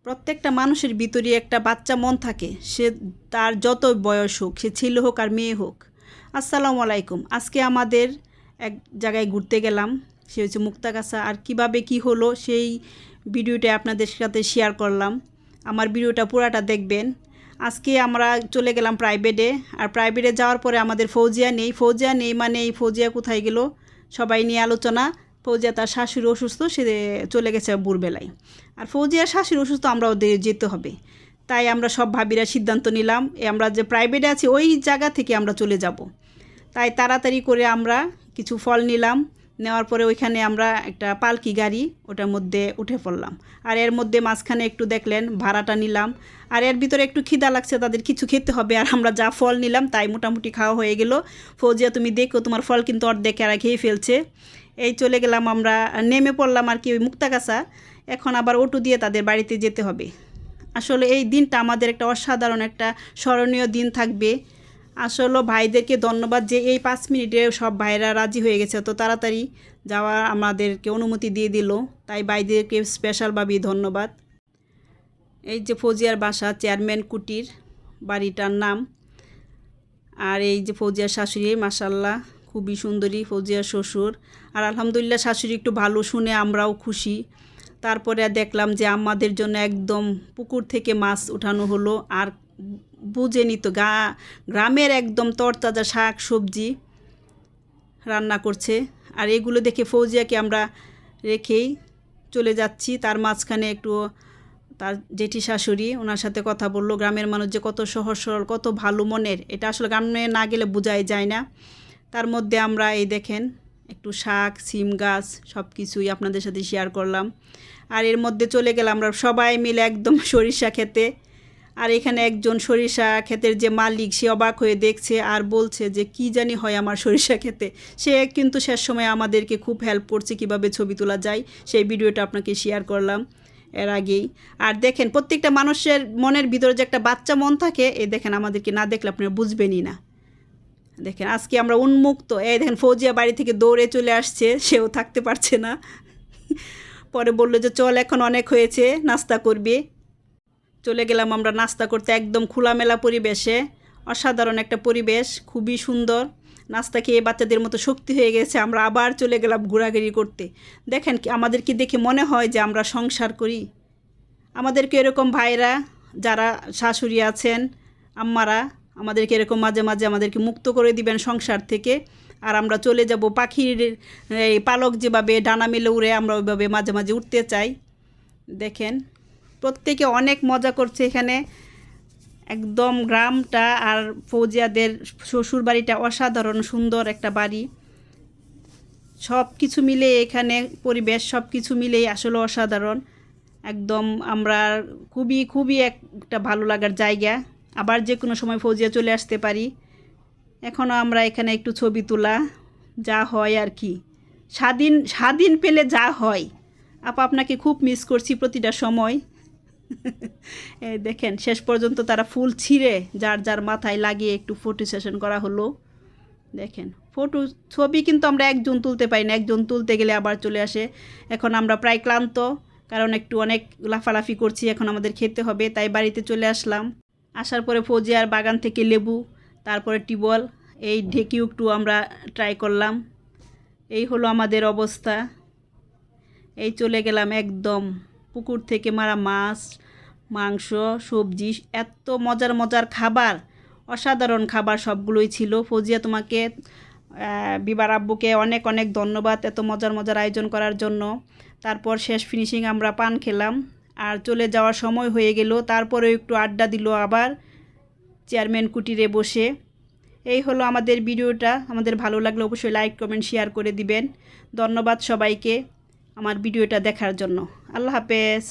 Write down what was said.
প্রত্যেকটা মানুষের ভিতরে একটা বাচ্চা মন থাকে, সে তার যত বয়স হোক, সে ছেলে হোক আর মেয়ে হোক। আসসালামু আলাইকুম। আজকে আমাদের এক জায়গায় ঘুরতে গেলাম, সে হচ্ছে মুক্তাগাছা। আর কিভাবে কি হলো সেই ভিডিওটা আপনাদের সাথে শেয়ার করলাম। আমার ভিডিওটা পুরাটা দেখবেন। আজকে আমরা চলে গেলাম প্রাইভেটে, আর প্রাইভেটে যাওয়ার পরে আমাদের ফৌজিয়া নেই মানে এই ফৌজিয়া কোথায় গেল সবাই নিয়ে আলোচনা। ফৌজিয়া তার শাশুড়ি অসুস্থ, সে চলে গেছে ভোরবেলায়। আর ফৌজিয়ার শাশুড়ি অসুস্থ, আমরাও যেতে হবে। তাই আমরা সব ভাবিরা সিদ্ধান্ত নিলাম আমরা যে প্রাইভেটে আছি ওই জায়গা থেকে আমরা চলে যাব। তাই তাড়াতাড়ি করে আমরা কিছু ফল নিলাম, নেওয়ার পরে ওইখানে আমরা একটা পালকি গাড়ি, ওটার মধ্যে উঠে পড়লাম। আর এর মধ্যে মাঝখানে একটু দেখলেন ভাড়াটা নিলাম। আর এর ভিতরে একটু খিদা লাগছে, তাদের কিছু খেতে হবে। আর আমরা যা ফল নিলাম তাই মোটামুটি খাওয়া হয়ে গেল। ফৌজিয়া তুমি দেখো, তোমার ফল কিন্তু অর্ধেক এরা খেয়ে ফেলছে। এই চলে গেলাম আমরা, নেমে পড়লাম আর কি ওই মুক্তাগাছা। এখন আবার অটো দিয়ে তাদের বাড়িতে যেতে হবে। আসলে এই দিনটা আমাদের একটা অসাধারণ একটা স্মরণীয় দিন থাকবে। আসলে ভাইদেরকে ধন্যবাদ যে এই 5 মিনিটে সব ভাইরা রাজি হয়ে গেছে, তো তাড়াতাড়ি যাওয়ার আমাদেরকে অনুমতি দিয়ে দিল। তাই ভাইদেরকে স্পেশালভাবে ধন্যবাদ। এই যে ফৌজিয়ার বাসা, চেয়ারম্যান কুটির বাড়িটার নাম। আর এই যে ফৌজিয়ার শাশুড়ি, মাশাল্লাহ খুবই সুন্দরী ফৌজিয়ার শ্বশুর। আর আলহামদুলিল্লাহ শাশুড়ি একটু ভালো, শুনে আমরাও খুশি। তারপরে দেখলাম যে আমাদের জন্য একদম পুকুর থেকে মাছ উঠানো হলো। আর বুঝেনি তো, গ্রামের একদম তরতাজা শাক সবজি রান্না করছে। আর এগুলো দেখে ফৌজিয়াকে আমরা রেখেই চলে যাচ্ছি। তার মাঝখানে একটু তার জেঠি শাশুড়ি, ওনার সাথে কথা বললো। গ্রামের মানুষ যে কত সহজ সরল, কত ভালো মনের, এটা আসলে গ্রামে না গেলে বোঝাই যায় না। তার মধ্যে আমরা এই দেখেন একটু শাক, সিম গাছ সব কিছুই আপনাদের সাথে শেয়ার করলাম। আর এর মধ্যে চলে গেলাম আমরা সবাই মিলে একদম সরিষা খেতে। আর এখানে একজন সরিষা ক্ষেতের যে মালিক, সে অবাক হয়ে দেখছে আর বলছে যে কি জানি হয় আমার সরিষা খেতে। সে কিন্তু শেষ সময় আমাদেরকে খুব হেল্প করছে কিভাবে ছবি তোলা যায়, সেই ভিডিওটা আপনাকে শেয়ার করলাম এর আগেই। আর দেখেন প্রত্যেকটা মানুষের মনের ভিতরে যে একটা বাচ্চা মন থাকে, এই দেখেন আমাদেরকে না দেখলে আপনারা বুঝবেনই না। দেখেন আজকে আমরা উন্মুক্ত। এই দেখেন ফৌজিয়া বাড়ি থেকে দৌড়ে চলে আসছে, সেও থাকতে পারছে না। পরে বললো যে চল এখন অনেক হয়েছে, নাস্তা করবে। চলে গেলাম আমরা নাস্তা করতে, একদম খোলামেলা পরিবেশে। অসাধারণ একটা পরিবেশ, খুবই সুন্দর। নাস্তা খেয়ে বাচ্চাদের মতো শক্তি হয়ে গেছে, আমরা আবার চলে গেলাম ঘোরাঘুরি করতে। দেখেন আমাদেরকে দেখে মনে হয় যে আমরা সংসার করি। আমাদেরকে এরকম ভাইরা যারা শাশুড়ি আছেন, আম্মারা, আমাদেরকে এরকম মাঝে মাঝে আমাদেরকে মুক্ত করে দিবেন সংসার থেকে। আর আমরা চলে যাব পাখির এই পালক যেভাবে ডানা মেলে উড়ে, আমরা ওইভাবে মাঝে মাঝে উঠতে চাই। দেখেন প্রত্যেকে অনেক মজা করছে এখানে। একদম গ্রামটা আর ফৌজিয়াদের শ্বশুর বাড়িটা অসাধারণ সুন্দর একটা বাড়ি। সব কিছু মিলে এখানে পরিবেশ, সব কিছু মিলেই আসলে অসাধারণ। একদম আমরা খুবই খুবই একটা ভালো লাগার জায়গা। আবার যে কোনো সময় ফৌজিয়া চলে আসতে পারি। এখনও আমরা এখানে একটু ছবি তোলা যা হয় আর কি, স্বাধীন পেলে যা হয়। আপনাকে খুব মিস করছি প্রতিটা সময়। দেখেন শেষ পর্যন্ত তারা ফুল ছিঁড়ে যার যার মাথায় লাগিয়ে একটু ফটো সেশন করা হলো। দেখেন ছবি কিন্তু আমরা একজন তুলতে পারি না, একজন তুলতে গেলে আবার চলে আসে। এখন আমরা প্রায় ক্লান্ত, কারণ অনেক লাফালাফি করছি, এখন আমাদের খেতে হবে। তাই বাড়িতে চলে আসলাম। আসার পরে ফৌজিয়ার বাগান থেকে লেবু, তারপরে টিবল, এই ঢেঁকিও একটু আমরা ট্রাই করলাম। এই হলো আমাদের অবস্থা। এই চলে গেলাম একদম পুকুর থেকে মারা মাছ, মাংস, সবজি, এত মজার মজার খাবার, অসাধারণ খাবার সবগুলোই ছিল। ফৌজিয়া তোমাকে, বিবার আব্বুকে অনেক অনেক ধন্যবাদ এত মজার মজার আয়োজন করার জন্য। তারপর শেষ ফিনিশিং আমরা পান খেলাম আর চলে যাওয়ার সময় হয়ে গেল। তারপরেও একটু আড্ডা দিল আবার চেয়ারম্যান কুটিরে বসে। এই হলো আমাদের ভিডিওটা। আমাদের ভালো লাগলে অবশ্যই লাইক কমেন্ট শেয়ার করে দিবেন। ধন্যবাদ সবাইকে আমার ভিডিওটা দেখার জন্য। আল্লাহ হাফেজ।